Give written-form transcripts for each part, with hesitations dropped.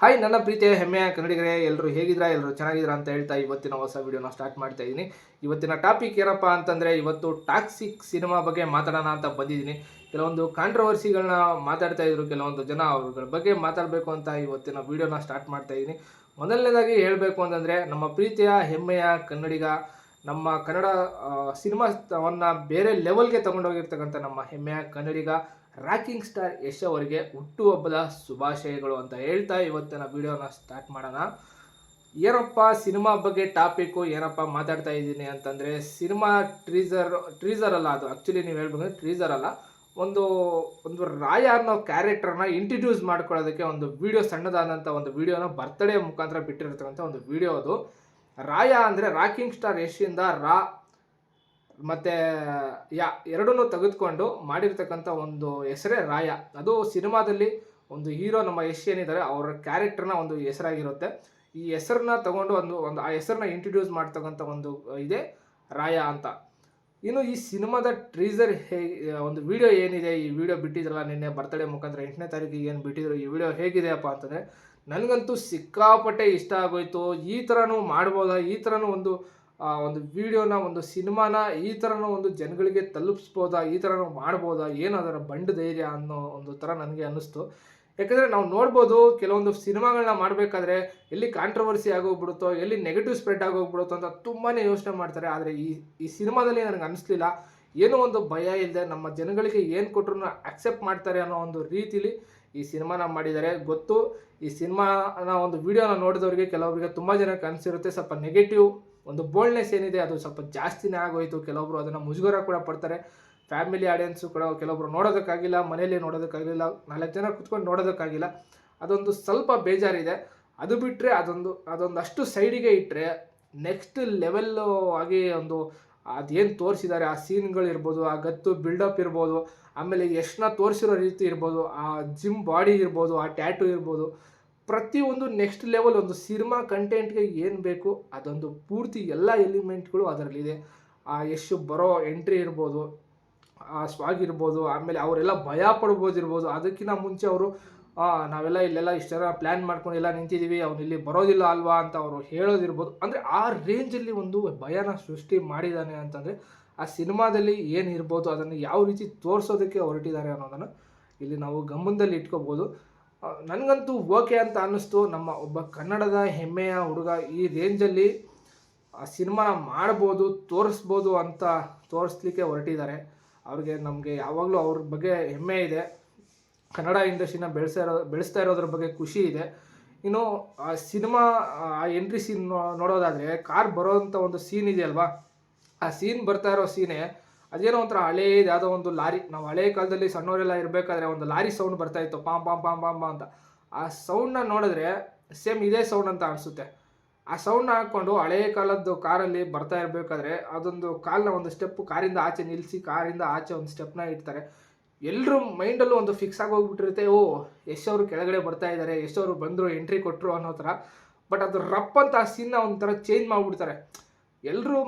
Hi ನನ್ನ ಪ್ರೀತಿಯ ಹೆಮ್ಮೆಯ ಕನ್ನಡಿಗರೇ, ಎಲ್ಲರೂ ಹೇಗಿದ್ರಾ? ಎಲ್ಲರೂ ಚೆನ್ನಾಗಿದ್ದೀರಾ ಅಂತ ಹೇಳ್ತಾ ಇವತ್ತಿನ ಹೊಸ ವಿಡಿಯೋನ ಸ್ಟಾರ್ಟ್ ಮಾಡ್ತಾ ಇದ್ದೀನಿ. ಇವತ್ತಿನ ಟಾಪಿಕ್ ಏನಪ್ಪ ಅಂತಂದರೆ, ಇವತ್ತು ಟಾಕ್ಸಿಕ್ ಸಿನಿಮಾ ಬಗ್ಗೆ ಮಾತಾಡೋಣ ಅಂತ ಬಂದಿದ್ದೀನಿ. ಕೆಲವೊಂದು ಕಾಂಟ್ರವರ್ಸಿಗಳನ್ನ ಮಾತಾಡ್ತಾ ಇದ್ರು ಕೆಲವೊಂದು ಜನ, ಅವ್ರ ಬಗ್ಗೆ ಮಾತಾಡಬೇಕು ಅಂತ ಇವತ್ತಿನ ವಿಡಿಯೋನ ಸ್ಟಾರ್ಟ್ ಮಾಡ್ತಾ ಇದ್ದೀನಿ. ಮೊದಲನೇದಾಗಿ ಹೇಳಬೇಕು ಅಂತಂದರೆ, ನಮ್ಮ ಪ್ರೀತಿಯ ಹೆಮ್ಮೆಯ ಕನ್ನಡಿಗ, ನಮ್ಮ ಕನ್ನಡ ಸಿನಿಮಾವನ್ನು ಬೇರೆ ಲೆವೆಲ್ಗೆ ತಗೊಂಡೋಗಿರ್ತಕ್ಕಂಥ ನಮ್ಮ ಹೆಮ್ಮೆಯ ಕನ್ನಡಿಗ ರಾಕಿಂಗ್ ಸ್ಟಾರ್ ಯಶ್ ಅವರಿಗೆ ಹುಟ್ಟುಹಬ್ಬದ ಶುಭಾಶಯಗಳು ಅಂತ ಹೇಳ್ತಾ ಇವತ್ತಿನ ವಿಡಿಯೋನ ಸ್ಟಾರ್ಟ್ ಮಾಡೋಣ. ಏನಪ್ಪ ಸಿನಿಮಾ ಬಗ್ಗೆ ಟಾಪಿಕ್ಕು ಏನಪ್ಪ ಮಾತಾಡ್ತಾ ಇದ್ದೀನಿ ಅಂತಂದರೆ, ಸಿನಿಮಾ ಟ್ರೀಸರ್ ಅಲ್ಲ, ಅದು ಆ್ಯಕ್ಚುಲಿ ನೀವು ಹೇಳ್ಬೇಕಂದ್ರೆ ಟ್ರೀಸರ್ ಅಲ್ಲ, ಒಂದು ಒಂದು ರಾಯ ಅನ್ನೋ ಕ್ಯಾರೆಕ್ಟರ್ನ ಇಂಟ್ರಡ್ಯೂಸ್ ಮಾಡ್ಕೊಳ್ಳೋದಕ್ಕೆ ಒಂದು ವಿಡಿಯೋ, ಸಣ್ಣದಾದಂಥ ಒಂದು ವಿಡಿಯೋನ ಬರ್ತ್ಡೇ ಮುಖಾಂತರ ಬಿಟ್ಟಿರ್ತಕ್ಕಂಥ ಒಂದು ವಿಡಿಯೋ ಅದು. ರಾಯ ಅಂದರೆ ರಾಕಿಂಗ್ ಸ್ಟಾರ್ ಯಶಿಂದ ರಾ ಮತ್ತು ಎರಡನ್ನೂ ತೆಗೆದುಕೊಂಡು ಮಾಡಿರ್ತಕ್ಕಂಥ ಒಂದು ಹೆಸರೇ ರಾಯ. ಅದು ಸಿನಿಮಾದಲ್ಲಿ ಒಂದು ಹೀರೋ ನಮ್ಮ ಯಶ್ ಏನಿದ್ದಾರೆ ಅವರ ಕ್ಯಾರೆಕ್ಟರ್ನ ಒಂದು ಹೆಸರಾಗಿರುತ್ತೆ. ಈ ಹೆಸರನ್ನ ತಗೊಂಡು ಒಂದು ಆ ಹೆಸರನ್ನ ಇಂಟ್ರಡ್ಯೂಸ್ ಮಾಡ್ತಕ್ಕಂಥ ಒಂದು ಇದೆ ರಾಯ ಅಂತ. ಇನ್ನು ಈ ಸಿನಿಮಾದ ಟ್ರೀಸರ್ ಒಂದು ವಿಡಿಯೋ ಏನಿದೆ, ಈ ವಿಡಿಯೋ ಬಿಟ್ಟಿದ್ರಲ್ಲ ನಿನ್ನೆ ಬರ್ತ್ಡೇ ಮುಖಾಂತರ 8ನೇ ತಾರೀಕಿಗೆ ಏನು ಬಿಟ್ಟಿದ್ರು, ಈ ವಿಡಿಯೋ ಹೇಗಿದೆಯಪ್ಪ ಅಂತಂದರೆ ನನಗಂತೂ ಸಿಕ್ಕಾಪಟ್ಟೆ ಇಷ್ಟ ಆಗೋಯ್ತು. ಈ ಥರನೂ ಮಾಡ್ಬೋದಾ, ಈ ಥರನೂ ಒಂದು ವಿಡಿಯೋನ, ಒಂದು ಸಿನಿಮಾನ ಈ ಥರನೂ ಒಂದು ಜನಗಳಿಗೆ ತಲುಪಿಸ್ಬೋದಾ, ಈ ಥರನೂ ಮಾಡ್ಬೋದಾ, ಏನು ಅದರ ಬಂಡ ಧೈರ್ಯ ಅನ್ನೋ ಒಂದು ಥರ ನನಗೆ ಅನ್ನಿಸ್ತು. ಯಾಕಂದರೆ ನಾವು ನೋಡ್ಬೋದು, ಕೆಲವೊಂದು ಸಿನಿಮಾಗಳನ್ನ ಮಾಡಬೇಕಾದ್ರೆ ಎಲ್ಲಿ ಕಾಂಟ್ರವರ್ಸಿ ಆಗೋಗ್ಬಿಡುತ್ತೋ, ಎಲ್ಲಿ ನೆಗೆಟಿವ್ ಸ್ಪ್ರೆಡ್ ಆಗೋಗ್ಬಿಡುತ್ತೋ ಅಂತ ತುಂಬಾ ಯೋಚನೆ ಮಾಡ್ತಾರೆ. ಆದರೆ ಈ ಸಿನಿಮಾದಲ್ಲಿ ನನಗೆ ಅನ್ನಿಸ್ಲಿಲ್ಲ. ಏನೋ ಒಂದು ಭಯ ಇಲ್ಲದೆ ನಮ್ಮ ಜನಗಳಿಗೆ ಏನು ಕೊಟ್ಟರು ಅಕ್ಸೆಪ್ಟ್ ಮಾಡ್ತಾರೆ ಅನ್ನೋ ಒಂದು ರೀತಿಲಿ ಈ ಸಿನಿಮಾನ ಮಾಡಿದ್ದಾರೆ. ಗೊತ್ತು, ಈ ಸಿನಿಮಾನ ಒಂದು ವಿಡಿಯೋನ ನೋಡಿದವರಿಗೆ ಕೆಲವರಿಗೆ ತುಂಬ ಜನಕ್ಕೆ ಅನಿಸಿರುತ್ತೆ ಸ್ವಲ್ಪ ನೆಗೆಟಿವ್, ಒಂದು ಬೋಲ್ಡ್ನೆಸ್ ಏನಿದೆ ಅದು ಸ್ವಲ್ಪ ಜಾಸ್ತಿನೇ ಆಗೋಯಿತು. ಕೆಲವೊಬ್ರು ಅದನ್ನು ಮುಜುಗರ ಕೂಡ ಪಡ್ತಾರೆ. ಫ್ಯಾಮಿಲಿ ಆಡಿಯನ್ಸು ಕೂಡ ಕೆಲವೊಬ್ರು ನೋಡೋದಕ್ಕಾಗಿಲ್ಲ, ಮನೇಲಿ ನೋಡೋದಕ್ಕಾಗಿಲ್ಲ, 4 ಜನ ಕುತ್ಕೊಂಡು ನೋಡೋದಕ್ಕಾಗಿಲ್ಲ. ಅದೊಂದು ಸ್ವಲ್ಪ ಬೇಜಾರಿದೆ. ಅದು ಬಿಟ್ಟರೆ ಅದೊಂದಷ್ಟು ಸೈಡಿಗೆ ಇಟ್ಟರೆ ನೆಕ್ಸ್ಟ್ ಲೆವೆಲ್ಲು ಆಗಿ ಅದೇನು ತೋರಿಸಿದ್ದಾರೆ, ಆ ಸೀನ್ಗಳಿರ್ಬೋದು, ಆ ಗತ್ತು ಬಿಲ್ಡಪ್ ಇರ್ಬೋದು, ಆಮೇಲೆ ಯಶ್ನ ತೋರಿಸಿರೋ ರೀತಿ ಇರ್ಬೋದು, ಆ ಜಿಮ್ ಬಾಡಿ ಇರ್ಬೋದು, ಆ ಟ್ಯಾಟೂ ಇರ್ಬೋದು, ಪ್ರತಿಯೊಂದು ನೆಕ್ಸ್ಟ್ ಲೆವೆಲ್ ಒಂದು ಸಿನಿಮಾ ಕಂಟೆಂಟ್ಗೆ ಏನು ಬೇಕು ಅದೊಂದು ಪೂರ್ತಿ ಎಲ್ಲ ಎಲಿಮೆಂಟ್ಗಳು ಅದರಲ್ಲಿದೆ. ಆ ಯಶ್ ಬರೋ ಎಂಟ್ರಿ ಇರ್ಬೋದು, ಆ ಸ್ವಾಗ್ ಇರ್ಬೋದು, ಆಮೇಲೆ ಅವರೆಲ್ಲ ಭಯ ಪಡ್ಬೋದಿರ್ಬೋದು. ಅದಕ್ಕಿಂತ ಮುಂಚೆ ಅವರು ನಾವೆಲ್ಲ ಇಲ್ಲೆಲ್ಲ ಇಷ್ಟೆಲ್ಲ ಪ್ಲ್ಯಾನ್ ಮಾಡ್ಕೊಂಡು ಎಲ್ಲ ನಿಂತಿದ್ದೀವಿ, ಅವ್ನು ಇಲ್ಲಿ ಬರೋದಿಲ್ಲ ಅಲ್ವಾ ಅಂತ ಅವರು ಹೇಳೋದಿರ್ಬೋದು. ಅಂದರೆ ಆ ರೇಂಜಲ್ಲಿ ಒಂದು ಭಯನ ಸೃಷ್ಟಿ ಮಾಡಿದ್ದಾನೆ ಅಂತಂದರೆ ಆ ಸಿನಿಮಾದಲ್ಲಿ ಏನು ಇರ್ಬೋದು, ಅದನ್ನು ಯಾವ ರೀತಿ ತೋರಿಸೋದಕ್ಕೆ ಹೊರಟಿದ್ದಾರೆ ಅನ್ನೋದನ್ನು ಇಲ್ಲಿ ನಾವು ಗಮನದಲ್ಲಿ ಇಟ್ಕೋಬೋದು. ನನಗಂತೂ ಓಕೆ ಅಂತ ಅನ್ನಿಸ್ತು. ನಮ್ಮ ಒಬ್ಬ ಕನ್ನಡದ ಹೆಮ್ಮೆಯ ಹುಡುಗ ಈ ರೇಂಜಲ್ಲಿ ಆ ಸಿನಿಮಾನ ಮಾಡ್ಬೋದು, ತೋರಿಸ್ಬೋದು ಅಂತ ತೋರಿಸ್ಲಿಕ್ಕೆ ಹೊರಟಿದ್ದಾರೆ. ಅವ್ರಿಗೆ ನಮಗೆ ಯಾವಾಗಲೂ ಅವ್ರ ಬಗ್ಗೆ ಹೆಮ್ಮೆ ಇದೆ. ಕನ್ನಡ ಇಂಡಸ್ಟ್ರಿನ ಬೆಳೆಸ್ತಾ ಇರೋದ್ರ ಬಗ್ಗೆ ಖುಷಿ ಇದೆ. ಇನ್ನು ಆ ಸಿನಿಮಾ ಆ ಎಂಟ್ರಿ ಸೀನ್ ನೋಡೋದಾದರೆ, ಕಾರ್ ಬರೋವಂಥ ಒಂದು ಸೀನ್ ಇದೆಯಲ್ವಾ, ಆ ಸೀನ್ ಬರ್ತಾ ಇರೋ ಸೀನೇ ಅದೇನೋ ಒಂಥರ ಹಳೇದು ಯಾವುದೋ ಒಂದು ಲಾರಿ, ನಾವು ಹಳೇ ಕಾಲದಲ್ಲಿ ಸಣ್ಣವರೆಲ್ಲ ಇರಬೇಕಾದ್ರೆ ಒಂದು ಲಾರಿ ಸೌಂಡ್ ಬರ್ತಾಯಿತ್ತು, ಪಾಂ ಪಾಂ ಪಾಂ ಪಾಂ ಪಾಂ ಅಂತ. ಆ ಸೌಂಡನ್ನ ನೋಡಿದ್ರೆ ಸೇಮ್ ಇದೇ ಸೌಂಡ್ ಅಂತ ಅನಿಸುತ್ತೆ. ಆ ಸೌಂಡ್ನ ಹಾಕ್ಕೊಂಡು ಹಳೇ ಕಾಲದ್ದು ಕಾರಲ್ಲಿ ಬರ್ತಾ ಇರಬೇಕಾದ್ರೆ ಅದೊಂದು ಕಾಲನ್ನ ಒಂದು ಸ್ಟೆಪ್ಪು ಕಾರಿಂದ ಆಚೆ ನಿಲ್ಲಿಸಿ, ಕಾರಿಂದ ಆಚೆ ಒಂದು ಸ್ಟೆಪ್ನ ಇಡ್ತಾರೆ. ಎಲ್ಲರೂ ಮೈಂಡಲ್ಲೂ ಒಂದು ಫಿಕ್ಸ್ ಆಗಿ ಹೋಗ್ಬಿಟ್ಟಿರುತ್ತೆ, ಓ ಯಶ್ ಅವರು ಕೆಳಗಡೆ ಬರ್ತಾ ಇದ್ದಾರೆ, ಯಶ್ ಅವರು ಬಂದರು, ಎಂಟ್ರಿ ಕೊಟ್ಟರು ಅನ್ನೋ ಥರ. ಬಟ್ ಅದು ರಪ್ ಅಂತ ಆ ಸೀನ್ನ ಒಂಥರ ಚೇಂಜ್ ಮಾಡಿಬಿಡ್ತಾರೆ. ಎಲ್ಲರೂ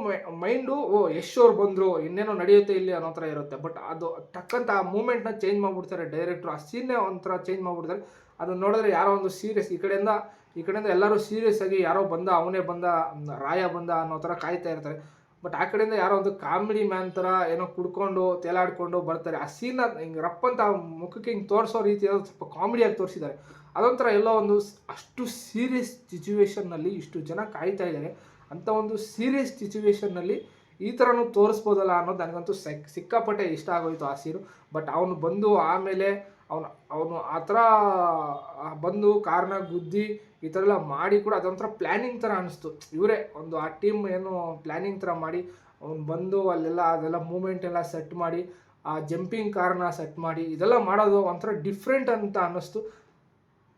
ಮೈಂಡು ಓ ಯಶ್ ಅವ್ರು ಬಂದರು, ಇನ್ನೇನೋ ನಡೆಯುತ್ತೆ ಇಲ್ಲಿ ಅನ್ನೋ ಥರ ಇರುತ್ತೆ. ಬಟ್ ಅದು ಟಕ್ಕಂತ ಆ ಮೂಮೆಂಟ್ನ ಚೇಂಜ್ ಮಾಡಿಬಿಡ್ತಾರೆ ಡೈರೆಕ್ಟ್ರು. ಆ ಸೀನ್ನೇ ಒಂಥರ ಚೇಂಜ್ ಮಾಡಿಬಿಡ್ತಾರೆ. ಅದನ್ನು ನೋಡಿದ್ರೆ ಯಾರೋ ಒಂದು ಸೀರಿಯಸ್, ಈ ಕಡೆಯಿಂದ ಎಲ್ಲರೂ ಸೀರಿಯಸ್ ಆಗಿ ಯಾರೋ ಬಂದ, ಅವನೇ ಬಂದ, ರಾಯ ಬಂದ ಅನ್ನೋ ಥರ ಕಾಯ್ತಾ ಇರ್ತಾರೆ. ಬಟ್ ಆ ಕಡೆಯಿಂದ ಯಾರೋ ಒಂದು ಕಾಮಿಡಿ ಮ್ಯಾನ್ ಥರ ಏನೋ ಕುಡ್ಕೊಂಡು ತೇಲಾಡ್ಕೊಂಡು ಬರ್ತಾರೆ. ಆ ಸೀನ್ನ ಹಿಂಗೆ ರಪ್ಪಂತ ಮುಖಕ್ಕೆ ಹಿಂಗೆ ತೋರಿಸೋ ರೀತಿ ಸ್ವಲ್ಪ ಕಾಮಿಡಿಯಾಗಿ ತೋರಿಸಿದ್ದಾರೆ. ಅದೊಂಥರ ಎಲ್ಲೋ ಒಂದು ಅಷ್ಟು ಸೀರಿಯಸ್ ಸಿಚುವೇಷನ್ನಲ್ಲಿ ಇಷ್ಟು ಜನ ಕಾಯ್ತಾ ಇದ್ದಾರೆ ಅಂಥ ಒಂದು ಸೀರಿಯಸ್ ಸಿಚುವೇಷನ್ನಲ್ಲಿ ಈ ಥರನೂ ತೋರಿಸ್ಬೋದಲ್ಲ ಅನ್ನೋದು ನನಗಂತೂ ಸಿಕ್ಕಾಪಟ್ಟೆ ಇಷ್ಟ ಆಗೋಯಿತು ಆ ಸೀನು. ಬಟ್ ಅವನು ಬಂದು ಆಮೇಲೆ ಅವನು ಆ ಥರ ಬಂದು ಕಾರ್ನ ಗುದ್ದಿ ಈ ಥರ ಎಲ್ಲ ಮಾಡಿ ಕೂಡ ಅದೊಂಥರ ಪ್ಲ್ಯಾನಿಂಗ್ ಥರ ಅನ್ನಿಸ್ತು. ಇವರೇ ಒಂದು ಆ ಟೀಮ್ ಏನು ಪ್ಲ್ಯಾನಿಂಗ್ ಥರ ಮಾಡಿ ಅವ್ನು ಬಂದು ಅದೆಲ್ಲ ಮೂಮೆಂಟ್ ಎಲ್ಲ ಸೆಟ್ ಮಾಡಿ, ಆ ಜಂಪಿಂಗ್ ಕಾರ್ನ ಸೆಟ್ ಮಾಡಿ ಇದೆಲ್ಲ ಮಾಡೋದು ಒಂಥರ ಡಿಫ್ರೆಂಟ್ ಅಂತ ಅನ್ನಿಸ್ತು.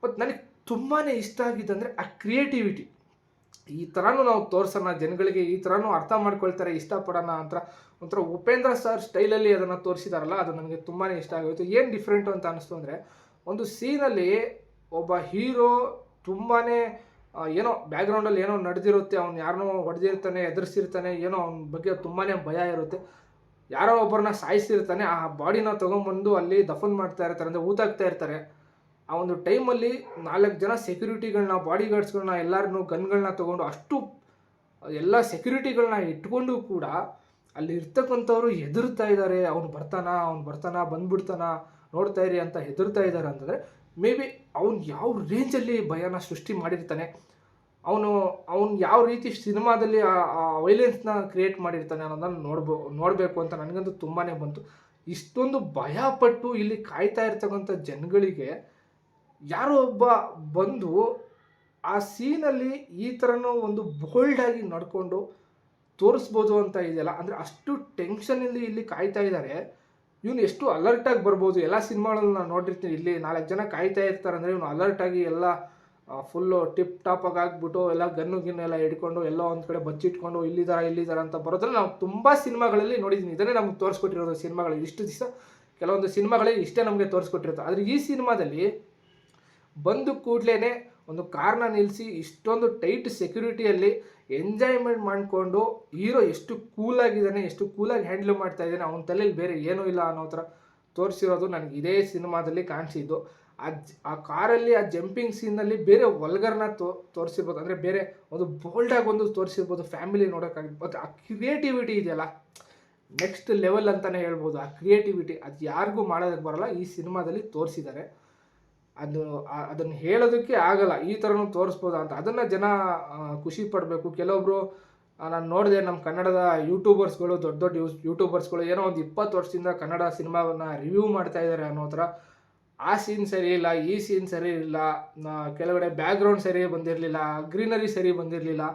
ಮತ್ತು ನನಗೆ ತುಂಬಾ ಇಷ್ಟ ಆಗಿದ್ದಂದರೆ ಆ ಕ್ರಿಯೇಟಿವಿಟಿ. ಈ ಥರನೂ ನಾವು ತೋರಿಸೋಣ ಜನಗಳಿಗೆ, ಈ ಥರನೂ ಅರ್ಥ ಮಾಡ್ಕೊಳ್ತಾರೆ, ಇಷ್ಟಪಡೋಣ ಅಂತ ಒಂಥರ ಉಪೇಂದ್ರ ಸರ್ ಸ್ಟೈಲಲ್ಲಿ ಅದನ್ನು ತೋರಿಸಿದಾರಲ್ಲ, ಅದು ನನಗೆ ತುಂಬಾ ಇಷ್ಟ ಆಗೋಯಿತು. ಏನು ಡಿಫ್ರೆಂಟು ಅಂತ ಅನ್ನಿಸ್ತು ಅಂದರೆ, ಒಂದು ಸೀನಲ್ಲಿ ಒಬ್ಬ ಹೀರೋ ತುಂಬಾ ಏನೋ ಬ್ಯಾಕ್ಗ್ರೌಂಡಲ್ಲಿ ಏನೋ ನಡೆದಿರುತ್ತೆ, ಅವ್ನು ಯಾರನ್ನೋ ಹೊಡೆದಿರ್ತಾನೆ, ಎದುರಿಸಿರ್ತಾನೆ, ಏನೋ ಅವನ ಬಗ್ಗೆ ತುಂಬಾ ಭಯ ಇರುತ್ತೆ, ಯಾರೋ ಒಬ್ಬರನ್ನ ಸಾಯಿಸಿರ್ತಾನೆ, ಆ ಬಾಡಿನ ತೊಗೊಂಬಂದು ಅಲ್ಲಿ ದಫನ್ ಮಾಡ್ತಾ ಇರ್ತಾರೆ, ಅಂದರೆ ಊತಾಕ್ತಾ ಇರ್ತಾರೆ. ಆ ಒಂದು ಟೈಮಲ್ಲಿ 4 ಜನ ಸೆಕ್ಯೂರಿಟಿಗಳನ್ನ, ಬಾಡಿ ಗಾರ್ಡ್ಸ್ಗಳನ್ನ, ಎಲ್ಲರನ್ನೂ ಗನ್ಗಳನ್ನ ತೊಗೊಂಡು ಅಷ್ಟು ಎಲ್ಲ ಸೆಕ್ಯೂರಿಟಿಗಳನ್ನ ಇಟ್ಕೊಂಡು ಕೂಡ ಅಲ್ಲಿ ಇರ್ತಕ್ಕಂಥವ್ರು ಹೆದರ್ತಾ ಇದ್ದಾರೆ. ಅವ್ನು ಬರ್ತಾನ ಬಂದ್ಬಿಡ್ತಾನ, ನೋಡ್ತಾ ಇರಿ ಅಂತ ಹೆದರ್ತಾ ಇದ್ದಾರೆ ಅಂತಂದರೆ ಮೇ ಬಿ ಅವ್ನು ಯಾವ ರೇಂಜಲ್ಲಿ ಭಯನ ಸೃಷ್ಟಿ ಮಾಡಿರ್ತಾನೆ, ಅವನು ಯಾವ ರೀತಿ ಸಿನಿಮಾದಲ್ಲಿ ಆ ವೈಲೆನ್ಸ್ನ ಕ್ರಿಯೇಟ್ ಮಾಡಿರ್ತಾನೆ ಅನ್ನೋದನ್ನು ನೋಡಬೇಕು ಅಂತ ನನಗಂತೂ ತುಂಬಾ ಬಂತು. ಇಷ್ಟೊಂದು ಭಯಪಟ್ಟು ಇಲ್ಲಿ ಕಾಯ್ತಾ ಇರ್ತಕ್ಕಂಥ ಜನಗಳಿಗೆ ಯಾರೋ ಒಬ್ಬ ಬಂದು ಆ ಸೀನಲ್ಲಿ ಈ ಥರನೂ ಒಂದು ಬೋಲ್ಡಾಗಿ ನಡ್ಕೊಂಡು ತೋರಿಸ್ಬೋದು ಅಂತ ಇದೆಯಲ್ಲ, ಅಂದರೆ ಅಷ್ಟು ಟೆನ್ಷನಲ್ಲಿ ಇಲ್ಲಿ ಕಾಯ್ತಾ ಇದ್ದಾರೆ. ಇವನು ಎಷ್ಟು ಅಲರ್ಟಾಗಿ ಬರ್ಬೋದು. ಎಲ್ಲ ಸಿನಿಮಾಗಳಲ್ಲಿ ನಾನು ನೋಡಿರ್ತೀನಿ, ಇಲ್ಲಿ 4 ಜನ ಕಾಯ್ತಾ ಇರ್ತಾರೆ ಅಂದರೆ ಇವನು ಅಲರ್ಟಾಗಿ ಎಲ್ಲ ಫುಲ್ಲು ಟಿಪ್ ಟಾಪಾಗಿ ಆಗಿಬಿಟ್ಟು ಎಲ್ಲ ಗಿನ್ನು ಎಲ್ಲ ಹಿಡ್ಕೊಂಡು ಎಲ್ಲೋ ಒಂದು ಕಡೆ ಬಚ್ಚಿಟ್ಕೊಂಡು ಇಲ್ಲಿದ್ದಾರ ಅಂತ ಬರೋದ್ರಲ್ಲಿ ನಾವು ತುಂಬ ಸಿನಿಮಾಗಳಲ್ಲಿ ನೋಡಿದ್ದೀನಿ. ಇದನ್ನೇ ನಮ್ಗೆ ತೋರಿಸ್ಕೊಟ್ಟಿರೋದು ಸಿನಿಮಾಗಳಲ್ಲಿ. ಇಷ್ಟು ದಿವಸ ಕೆಲವೊಂದು ಸಿನಿಮಾಗಳಲ್ಲಿ ಇಷ್ಟೇ ನಮಗೆ ತೋರಿಸ್ಕೊಟ್ಟಿರುತ್ತೆ. ಆದರೆ ಈ ಸಿನಿಮಾದಲ್ಲಿ ಬಂದು ಕೂಡಲೇ ಒಂದು ಕಾರ್ನ ನಿಲ್ಲಿಸಿ ಇಷ್ಟೊಂದು ಟೈಟ್ ಸೆಕ್ಯೂರಿಟಿಯಲ್ಲಿ ಎಂಜಾಯ್ಮೆಂಟ್ ಮಾಡಿಕೊಂಡು ಹೀರೋ ಎಷ್ಟು ಕೂಲಾಗಿದ್ದಾನೆ, ಎಷ್ಟು ಕೂಲಾಗಿ ಹ್ಯಾಂಡ್ಲ್ ಮಾಡ್ತಾ ಇದ್ದಾನೆ, ಅವನ ತಲೆಯಲ್ಲಿ ಬೇರೆ ಏನೂ ಇಲ್ಲ ಅನ್ನೋ ಥರ ತೋರಿಸಿರೋದು ನನಗೆ ಇದೇ ಸಿನಿಮಾದಲ್ಲಿ ಕಾಣಿಸಿದ್ದು. ಆ ಕಾರಲ್ಲಿ ಆ ಜಂಪಿಂಗ್ ಸೀನಲ್ಲಿ ಬೇರೆ ವಲ್ಗರ್ನ ತೋರಿಸಿರ್ಬೋದು, ಅಂದರೆ ಬೇರೆ ಒಂದು ಬೋಲ್ಡಾಗಿ ಒಂದು ತೋರಿಸಿರ್ಬೋದು, ಫ್ಯಾಮಿಲಿ ನೋಡೋಕ್ಕಾಗಿರ್ಬೋದು. ಆ ಕ್ರಿಯೇಟಿವಿಟಿ ಇದೆಯಲ್ಲ ನೆಕ್ಸ್ಟ್ ಲೆವೆಲ್ ಅಂತಲೇ ಹೇಳ್ಬೋದು. ಆ ಕ್ರಿಯೇಟಿವಿಟಿ ಅದು ಯಾರಿಗೂ ಮಾಡೋದಕ್ಕೆ ಬರೋಲ್ಲ, ಈ ಸಿನಿಮಾದಲ್ಲಿ ತೋರಿಸಿದ್ದಾರೆ. ಅದನ್ನು ಹೇಳೋದಕ್ಕೆ ಆಗಲ್ಲ, ಈ ಥರನೂ ತೋರಿಸ್ಬೋದಾ ಅಂತ. ಅದನ್ನು ಜನ ಖುಷಿ ಪಡಬೇಕು. ಕೆಲವೊಬ್ಬರು ನಾನು ನೋಡಿದೆ, ನಮ್ಮ ಕನ್ನಡದ ಯೂಟ್ಯೂಬರ್ಸ್ಗಳು, ದೊಡ್ಡ ಯೂಟ್ಯೂಬರ್ಸ್ಗಳು ಏನೋ ಒಂದು 20 ವರ್ಷದಿಂದ ಕನ್ನಡ ಸಿನಿಮಾವನ್ನು ರಿವ್ಯೂ ಮಾಡ್ತಾ ಇದ್ದಾರೆ ಅನ್ನೋ ಥರ. ಆ ಸೀನ್ ಸರಿ ಇಲ್ಲ, ಈ ಸೀನ್ ಸರಿ ಇಲ್ಲ, ಕೆಲವೆಡೆ ಬ್ಯಾಕ್ಗ್ರೌಂಡ್ ಸರಿ ಬಂದಿರಲಿಲ್ಲ, ಗ್ರೀನರಿ ಸರಿ ಬಂದಿರಲಿಲ್ಲ,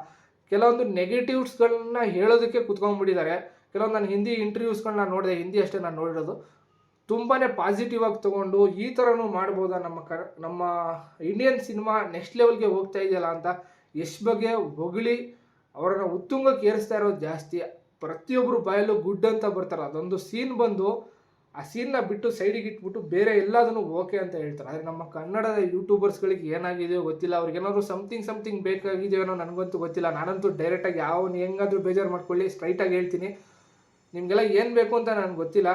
ಕೆಲವೊಂದು ನೆಗೆಟಿವ್ಸ್ಗಳನ್ನ ಹೇಳೋದಕ್ಕೆ ಕುತ್ಕೊಂಡ್ಬಿಟ್ಟಿದ್ದಾರೆ. ಕೆಲವೊಂದು ನಾನು ಹಿಂದಿ ಇಂಟರ್ವ್ಯೂಸ್ಗಳನ್ನ ನೋಡಿದೆ, ಹಿಂದಿ ಅಷ್ಟೇ ನಾನು ನೋಡಿರೋದು. ತುಂಬಾ ಪಾಸಿಟಿವ್ ಆಗಿ ತೊಗೊಂಡು ಈ ಥರನೂ ಮಾಡ್ಬೋದಾ, ನಮ್ಮ ಇಂಡಿಯನ್ ಸಿನಿಮಾ ನೆಕ್ಸ್ಟ್ ಲೆವೆಲ್ಗೆ ಹೋಗ್ತಾ ಇದೆಯಲ್ಲ ಅಂತ ಯಶ್ ಬಗ್ಗೆ ಹೊಗಳಿ ಅವರನ್ನು ಉತ್ತುಂಗಕ್ಕೆ ಏರಿಸ್ತಾ ಇರೋದು ಜಾಸ್ತಿ. ಪ್ರತಿಯೊಬ್ಬರು ಬಾಯಲ್ಲೂ ಗುಡ್ ಅಂತ ಬರ್ತಾರೆ. ಅದೊಂದು ಸೀನ್ ಬಂದು ಆ ಸೀನ್ನ ಬಿಟ್ಟು ಸೈಡಿಗೆ ಇಟ್ಬಿಟ್ಟು ಬೇರೆ ಎಲ್ಲದನ್ನು ಓಕೆ ಅಂತ ಹೇಳ್ತಾರೆ. ಆದರೆ ನಮ್ಮ ಕನ್ನಡದ ಯೂಟ್ಯೂಬರ್ಸ್ಗಳಿಗೆ ಏನಾಗಿದೆಯೋ ಗೊತ್ತಿಲ್ಲ, ಅವ್ರಿಗೇನಾದ್ರು ಸಮಥಿಂಗ್ ಬೇಕಾಗಿದೆಯೋ ಅನ್ನೋ ನನಗಂತೂ ಗೊತ್ತಿಲ್ಲ. ನಾನಂತೂ ಡೈರೆಕ್ಟಾಗಿ ಯಾವನು ಹೆಂಗಾದರೂ ಬೇಜಾರು ಮಾಡ್ಕೊಳ್ಳಿ, ಸ್ಟ್ರೈಟಾಗಿ ಹೇಳ್ತೀನಿ, ನಿಮಗೆಲ್ಲ ಏನು ಬೇಕು ಅಂತ ನನಗೆ ಗೊತ್ತಿಲ್ಲ.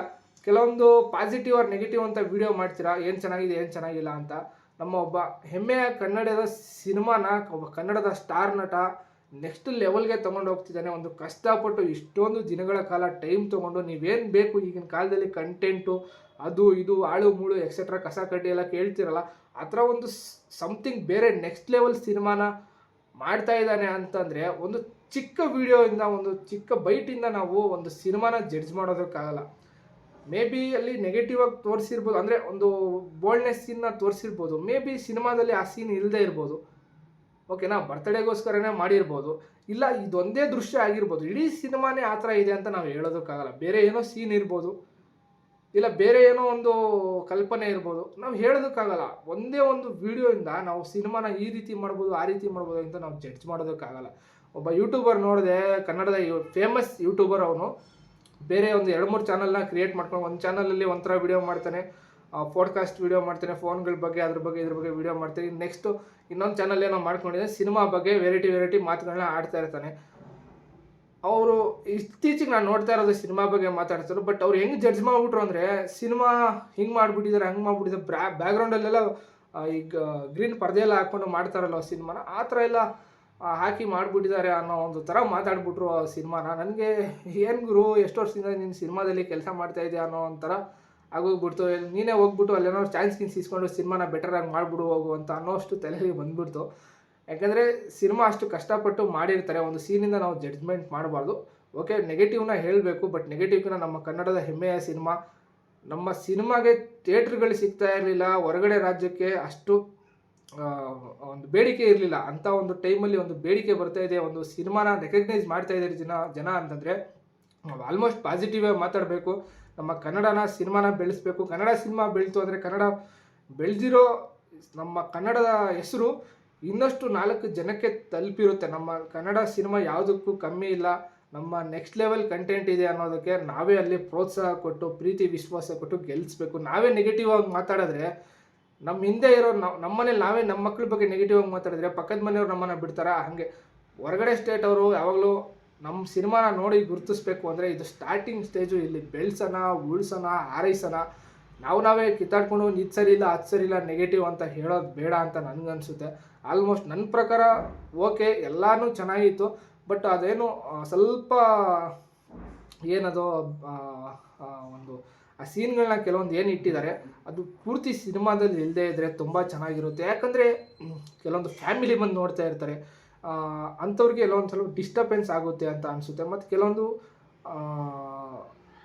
ಕೆಲವೊಂದು ಪಾಸಿಟಿವ್ ಆರ್ ನೆಗೆಟಿವ್ ಅಂತ ವಿಡಿಯೋ ಮಾಡ್ತೀರಾ, ಏನು ಚೆನ್ನಾಗಿದೆ ಏನು ಚೆನ್ನಾಗಿಲ್ಲ ಅಂತ. ನಮ್ಮ ಒಬ್ಬ ಹೆಮ್ಮೆಯ ಕನ್ನಡದ ಸಿನಿಮಾನ ಒಬ್ಬ ಕನ್ನಡದ ಸ್ಟಾರ್ ನಟ ನೆಕ್ಸ್ಟ್ ಲೆವೆಲ್ಗೆ ತೊಗೊಂಡು ಹೋಗ್ತಿದ್ದಾನೆ. ಒಂದು ಕಷ್ಟಪಟ್ಟು ಇಷ್ಟೊಂದು ದಿನಗಳ ಕಾಲ ಟೈಮ್ ತೊಗೊಂಡು ನೀವೇನು ಬೇಕು ಈಗಿನ ಕಾಲದಲ್ಲಿ ಕಂಟೆಂಟು ಅದು ಇದು ಆಳು ಮೂಳು ಎಕ್ಸೆಟ್ರಾ ಕಸ ಕಡ್ಡಿ ಎಲ್ಲ ಕೇಳ್ತಿರಲ್ಲ, ಆ ಥರ ಒಂದು ಸಮಥಿಂಗ್ ಬೇರೆ ನೆಕ್ಸ್ಟ್ ಲೆವೆಲ್ ಸಿನಿಮಾನ ಮಾಡ್ತಾ ಇದ್ದಾನೆ ಅಂತಂದರೆ ಒಂದು ಚಿಕ್ಕ ವಿಡಿಯೋಯಿಂದ, ಒಂದು ಚಿಕ್ಕ ಬೈಟಿಂದ ನಾವು ಒಂದು ಸಿನಿಮಾನ ಜಡ್ಜ್ ಮಾಡೋದಕ್ಕಾಗಲ್ಲ. ಮೇ ಬಿ ಅಲ್ಲಿ ನೆಗೆಟಿವ್ ಆಗಿ ತೋರಿಸಿರ್ಬೋದು, ಅಂದರೆ ಒಂದು ಬೋಲ್ಡ್ನೆಸ್ ಸೀನ್ನ ತೋರಿಸಿರ್ಬೋದು. ಮೇ ಬಿ ಸಿನಿಮಾದಲ್ಲಿ ಆ ಸೀನ್ ಇಲ್ಲದೆ ಇರ್ಬೋದು, ಓಕೆನಾ, ಬರ್ತಡೇಗೋಸ್ಕರನೇ ಮಾಡಿರ್ಬೋದು, ಇಲ್ಲ ಇದೊಂದೇ ದೃಶ್ಯ ಆಗಿರ್ಬೋದು. ಇಡೀ ಸಿನಿಮಾನೇ ಆ ಥರ ಇದೆ ಅಂತ ನಾವು ಹೇಳೋದಕ್ಕಾಗಲ್ಲ. ಬೇರೆ ಏನೋ ಸೀನ್ ಇರ್ಬೋದು, ಇಲ್ಲ ಬೇರೆ ಏನೋ ಒಂದು ಕಲ್ಪನೆ ಇರ್ಬೋದು, ನಾವು ಹೇಳೋದಕ್ಕಾಗಲ್ಲ. ಒಂದೇ ಒಂದು ವಿಡಿಯೋಯಿಂದ ನಾವು ಸಿನಿಮಾನ ಈ ರೀತಿ ಮಾಡ್ಬೋದು ಆ ರೀತಿ ಮಾಡ್ಬೋದು ಅಂತ ನಾವು ಜಡ್ಜ್ ಮಾಡೋದಕ್ಕಾಗಲ್ಲ. ಒಬ್ಬ ಯೂಟ್ಯೂಬರ್ ನೋಡಿದೆ, ಕನ್ನಡದ ಫೇಮಸ್ ಯೂಟ್ಯೂಬರ್, ಅವನು ಬೇರೆ ಒಂದು 2-3 ಚಾನಲ್ನ ಕ್ರಿಯೇಟ್ ಮಾಡ್ಕೊಂಡು ಒಂದು ಚಾನಲಲ್ಲಿ ಒಂಥರ ವಿಡಿಯೋ ಮಾಡ್ತಾನೆ, ಪಾಡ್ಕಾಸ್ಟ್ ವಿಡಿಯೋ ಮಾಡ್ತಾನೆ, ಫೋನ್ಗಳ ಬಗ್ಗೆ ಇದ್ರ ಬಗ್ಗೆ ವಿಡಿಯೋ ಮಾಡ್ತಾನೆ. ನೆಕ್ಸ್ಟು ಇನ್ನೊಂದು ಚಾನಲ್ ಏನೋ ಮಾಡ್ಕೊಂಡಿದ್ದೆ, ಸಿನಿಮಾ ಬಗ್ಗೆ ವೆರೈಟಿ ಮಾತುಗಳನ್ನ ಆಡ್ತಾ ಇರ್ತಾನೆ. ಅವರು ಇತ್ತೀಚೆಗೆ ನಾನು ನೋಡ್ತಾ ಇರೋದು ಸಿನಿಮಾ ಬಗ್ಗೆ ಮಾತಾಡ್ತಾರೆ. ಬಟ್ ಅವ್ರು ಹೆಂಗೆ ಜಡ್ಜ್ ಮಾಡಿಬಿಟ್ರು ಅಂದರೆ, ಸಿನಿಮಾ ಹಿಂಗೆ ಮಾಡಿಬಿಟ್ಟಿದ್ದಾರೆ, ಹಂಗೆ ಮಾಡಿಬಿಟ್ಟಿದ್ದಾರೆ, ಬ್ಯಾಕ್ಗ್ರೌಂಡಲ್ಲೆಲ್ಲ ಈಗ ಗ್ರೀನ್ ಪರ್ದೆ ಎಲ್ಲ ಹಾಕ್ಕೊಂಡು ಮಾಡ್ತಾರಲ್ಲ ಸಿನಿಮಾನ, ಆ ಥರ ಎಲ್ಲ ಹಾಕಿ ಮಾಡಿಬಿಟ್ಟಿದ್ದಾರೆ ಅನ್ನೋ ಒಂದು ಥರ ಮಾತಾಡ್ಬಿಟ್ರು ಆ ಸಿನಿಮಾನ. ನನಗೆ ಏನು ಗುರು, ಎಷ್ಟು ವರ್ಷದಿಂದ ನೀನು ಸಿನಿಮಾದಲ್ಲಿ ಕೆಲಸ ಮಾಡ್ತಾ ಇದೆಯಾ ಅನ್ನೋ ಒಂಥರ ಆಗೋಗ್ಬಿಡ್ತು. ನೀನೇ ಹೋಗ್ಬಿಟ್ಟು ಅಲ್ಲೇನೋ ಚಾನ್ಸ್ ಇಸ್ಕೊಂಡು ಸಿನಿಮಾನ ಬೆಟರಾಗಿ ಮಾಡಿಬಿಡು ಹೋಗು ಅಂತ ಅನ್ನೋಷ್ಟು ತಲೆಗೆ ಬಂದುಬಿಡ್ತು. ಯಾಕಂದರೆ ಸಿನಿಮಾ ಅಷ್ಟು ಕಷ್ಟಪಟ್ಟು ಮಾಡಿರ್ತಾರೆ, ಒಂದು ಸೀನಿಂದ ನಾವು ಜಡ್ಜ್ಮೆಂಟ್ ಮಾಡಬಾರ್ದು. ಓಕೆ, ನೆಗೆಟಿವ್ನ ಹೇಳಬೇಕು, ಬಟ್ ನೆಗೆಟಿವ್ನ ನಮ್ಮ ಕನ್ನಡದ ಹೆಮ್ಮೆಯ ಸಿನಿಮಾ, ನಮ್ಮ ಸಿನಿಮಾಗೆ ಥಿಯೇಟ್ರ್ಗಳು ಸಿಗ್ತಾ ಇರಲಿಲ್ಲ, ಹೊರಗಡೆ ರಾಜ್ಯಕ್ಕೆ ಅಷ್ಟು ಒಂದು ಬೇಡಿಕೆ ಇರಲಿಲ್ಲ. ಅಂಥ ಒಂದು ಟೈಮಲ್ಲಿ ಒಂದು ಬೇಡಿಕೆ ಬರ್ತಾ ಇದೆ, ಒಂದು ಸಿನಿಮಾನ ರೆಕಗ್ನೈಸ್ ಮಾಡ್ತಾ ಇದ್ದಾರೆ ಜನ ಅಂತಂದರೆ ನಾವು ಆಲ್ಮೋಸ್ಟ್ ಪಾಸಿಟಿವ್ ಆಗಿ ಮಾತಾಡಬೇಕು. ನಮ್ಮ ಕನ್ನಡನ ಸಿನಿಮಾನ ಬೆಳೆಸಬೇಕು. ಕನ್ನಡ ಸಿನಿಮಾ ಬೆಳೀತು ಅಂದರೆ, ಕನ್ನಡ ಬೆಳೆದಿರೋ ನಮ್ಮ ಕನ್ನಡದ ಹೆಸರು ಇನ್ನಷ್ಟು 4 ಜನಕ್ಕೆ ತಲುಪಿರುತ್ತೆ. ನಮ್ಮ ಕನ್ನಡ ಸಿನಿಮಾ ಯಾವುದಕ್ಕೂ ಕಮ್ಮಿ ಇಲ್ಲ, ನಮ್ಮ ನೆಕ್ಸ್ಟ್ ಲೆವೆಲ್ ಕಂಟೆಂಟ್ ಇದೆ ಅನ್ನೋದಕ್ಕೆ ನಾವೇ ಅಲ್ಲಿ ಪ್ರೋತ್ಸಾಹ ಕೊಟ್ಟು ಪ್ರೀತಿ ವಿಶ್ವಾಸ ಕೊಟ್ಟು ಗೆಲ್ಲಿಸ್ಬೇಕು. ನಾವೇ ನೆಗೆಟಿವ್ ಆಗಿ ಮಾತಾಡಿದ್ರೆ, ನಮ್ಮ ಹಿಂದೆ ಇರೋ ನಮ್ಮನೇಲಿ ನಾವೇ ನಮ್ಮ ಮಕ್ಕಳ ಬಗ್ಗೆ ನೆಗೆಟಿವ್ ಆಗಿ ಮಾತಾಡಿದ್ರೆ ಪಕ್ಕದ ಮನೆಯವ್ರು ನಮ್ಮನ್ನು ಬಿಡ್ತಾರಾ? ಹಾಗೆ ಹೊರಗಡೆ ಸ್ಟೇಟ್ ಅವರು ಯಾವಾಗಲೂ ನಮ್ಮ ಸಿನಿಮಾನ ನೋಡಿ ಗುರುತಿಸ್ಬೇಕು ಅಂದರೆ ಇದು ಸ್ಟಾರ್ಟಿಂಗ್ ಸ್ಟೇಜು. ಇಲ್ಲಿ ಬೆಳೆಸೋಣ, ಉಳಿಸೋಣ, ಹಾರೈಸೋಣ, ನಾವೇ ಕಿತ್ತಾಡ್ಕೊಂಡು ಇದು ಸರಿ ಇಲ್ಲ ಅದು ಸರಿ ಇಲ್ಲ ನೆಗೆಟಿವ್ ಅಂತ ಹೇಳೋದು ಬೇಡ ಅಂತ ನನಗನ್ಸುತ್ತೆ. ಆಲ್ಮೋಸ್ಟ್ ನನ್ನ ಪ್ರಕಾರ ಓಕೆ ಎಲ್ಲನೂ ಚೆನ್ನಾಗಿತ್ತು, ಬಟ್ ಅದೇನು ಸ್ವಲ್ಪ ಏನದು ಒಂದು ಆ ಸೀನ್ಗಳನ್ನ ಕೆಲವೊಂದು ಏನು ಇಟ್ಟಿದ್ದಾರೆ ಅದು ಪೂರ್ತಿ ಸಿನಿಮಾದಲ್ಲಿ ಇಲ್ಲದೇ ಇದ್ದರೆ ತುಂಬ ಚೆನ್ನಾಗಿರುತ್ತೆ. ಯಾಕಂದರೆ ಕೆಲವೊಂದು ಫ್ಯಾಮಿಲಿ ಬಂದು ನೋಡ್ತಾ ಇರ್ತಾರೆ, ಅಂಥವ್ರಿಗೆ ಎಲ್ಲೊಂದು ಸ್ವಲ್ಪ ಡಿಸ್ಟರ್ಬೆನ್ಸ್ ಆಗುತ್ತೆ ಅಂತ ಅನಿಸುತ್ತೆ. ಮತ್ತು ಕೆಲವೊಂದು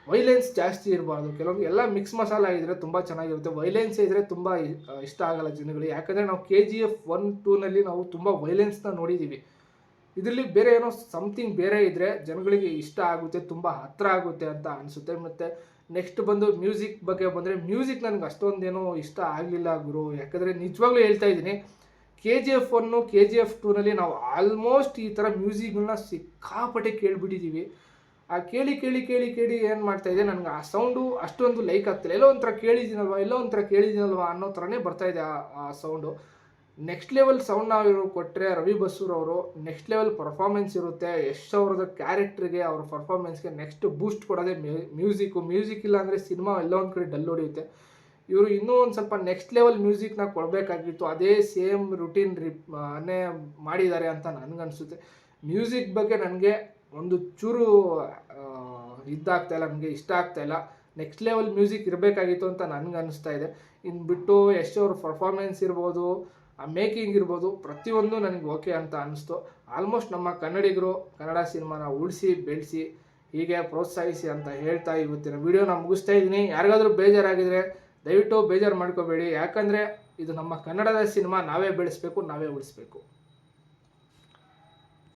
ವೈಲೆನ್ಸ್ ಜಾಸ್ತಿ ಇರಬಾರ್ದು, ಕೆಲವೊಂದು ಎಲ್ಲ ಮಿಕ್ಸ್ ಮಸಾಲ ಇದ್ದರೆ ತುಂಬ ಚೆನ್ನಾಗಿರುತ್ತೆ. ವೈಲೆನ್ಸ್ ಇದ್ದರೆ ತುಂಬ ಇಷ್ಟ ಆಗಲ್ಲ ಜನಗಳಿಗೆ. ಯಾಕಂದರೆ ನಾವು KGF 1, 2ನಲ್ಲಿ ನಾವು ತುಂಬ ವೈಲೆನ್ಸ್ನ ನೋಡಿದ್ದೀವಿ. ಇದರಲ್ಲಿ ಬೇರೆ ಏನೋ ಸಮಥಿಂಗ್ ಬೇರೆ ಇದ್ದರೆ ಜನಗಳಿಗೆ ಇಷ್ಟ ಆಗುತ್ತೆ, ತುಂಬ ಹತ್ತಿರ ಆಗುತ್ತೆ ಅಂತ ಅನಿಸುತ್ತೆ. ಮತ್ತು ನೆಕ್ಸ್ಟ್ ಬಂದು ಮ್ಯೂಸಿಕ್ ಬಗ್ಗೆ ಬಂದರೆ, ಮ್ಯೂಸಿಕ್ ನನಗೆ ಅಷ್ಟೊಂದೇನೋ ಇಷ್ಟ ಆಗಲಿಲ್ಲ ಗುರು. ಯಾಕಂದರೆ ನಿಜವಾಗ್ಲೂ ಹೇಳ್ತಾ ಇದ್ದೀನಿ, KGF 1, KGF 2ನಲ್ಲಿ ನಾವು ಆಲ್ಮೋಸ್ಟ್ ಈ ಥರ ಮ್ಯೂಸಿಕ್ಗಳನ್ನ ಸಿಕ್ಕಾಪಟ್ಟೆ ಕೇಳಿಬಿಟ್ಟಿದ್ದೀವಿ. ಆ ಕೇಳಿ ಏನು ಮಾಡ್ತಾಯಿದೆ, ನನಗೆ ಆ ಸೌಂಡು ಅಷ್ಟೊಂದು ಲೈಕ್ ಆಗ್ತಿಲ್ಲ. ಎಲ್ಲೋ ಒಂಥರ ಕೇಳಿದ್ದೀನಲ್ವಾ ಅನ್ನೋ ಥರನೇ ಬರ್ತಾಯಿದೆ ಆ ಸೌಂಡು. ನೆಕ್ಸ್ಟ್ ಲೆವೆಲ್ ಸೌಂಡ್ ನಾವು ಕೊಟ್ಟರೆ ರವಿ ಬಸ್ಸೂರ್ ಅವರು ನೆಕ್ಸ್ಟ್ ಲೆವೆಲ್ ಪರ್ಫಾರ್ಮೆನ್ಸ್ ಇರುತ್ತೆ. ಯಶ್ ಅವ್ರದ್ದು ಕ್ಯಾರೆಕ್ಟ್ರಿಗೆ, ಅವ್ರ ಪರ್ಫಾರ್ಮೆನ್ಸ್ಗೆ ನೆಕ್ಸ್ಟ್ ಬೂಸ್ಟ್ ಕೊಡೋದೇ ಮ್ಯೂಸಿಕ್ ಇಲ್ಲ ಅಂದರೆ ಸಿನಿಮಾ ಎಲ್ಲೋ ಒಂದು ಕಡೆ ಡಲ್ ಹೊಡೆಯುತ್ತೆ. ಇವರು ಇನ್ನೂ ಒಂದು ಸ್ವಲ್ಪ ನೆಕ್ಸ್ಟ್ ಲೆವೆಲ್ ಮ್ಯೂಸಿಕ್ನ ಕೊಡಬೇಕಾಗಿತ್ತು. ಅದೇ ಸೇಮ್ ರುಟೀನ್ ಅನ್ನೇ ಮಾಡಿದ್ದಾರೆ ಅಂತ ನನಗನ್ಸುತ್ತೆ. ಮ್ಯೂಸಿಕ್ ಬಗ್ಗೆ ನನಗೆ ಒಂದು ಚೂರು ಇದಾಗ್ತಾಯಿಲ್ಲ, ನನಗೆ ಇಷ್ಟ ಆಗ್ತಾಯಿಲ್ಲ. ನೆಕ್ಸ್ಟ್ ಲೆವೆಲ್ ಮ್ಯೂಸಿಕ್ ಇರಬೇಕಾಗಿತ್ತು ಅಂತ ನನಗೆ ಅನಿಸ್ತಾ ಇದೆ. ಇನ್ನು ಬಿಟ್ಟು ಯಶ್ ಅವ್ರ ಪರ್ಫಾರ್ಮೆನ್ಸ್ ಇರ್ಬೋದು, ಆ ಮೇಕಿಂಗ್ ಇರ್ಬೋದು, ಪ್ರತಿಯೊಂದು ನನಗೆ ಓಕೆ ಅಂತ ಅನ್ನಿಸ್ತು. ಆಲ್ಮೋಸ್ಟ್ ನಮ್ಮ ಕನ್ನಡಿಗರು ಕನ್ನಡ ಸಿನಿಮಾನ ಉಳಿಸಿ ಬೆಳೆಸಿ ಹೀಗೆ ಪ್ರೋತ್ಸಾಹಿಸಿ ಅಂತ ಹೇಳ್ತಾ ಇವತ್ತಿನ ವಿಡಿಯೋನ ಮುಗಿಸ್ತಾ ಇದ್ದೀನಿ. ಯಾರಿಗಾದರೂ ಬೇಜಾರಾಗಿದ್ದರೆ ದಯವಿಟ್ಟು ಬೇಜಾರು ಮಾಡ್ಕೋಬೇಡಿ. ಯಾಕಂದರೆ ಇದು ನಮ್ಮ ಕನ್ನಡದ ಸಿನಿಮಾ, ನಾವೇ ಬೆಳೆಸಬೇಕು, ನಾವೇ ಉಳಿಸ್ಬೇಕು.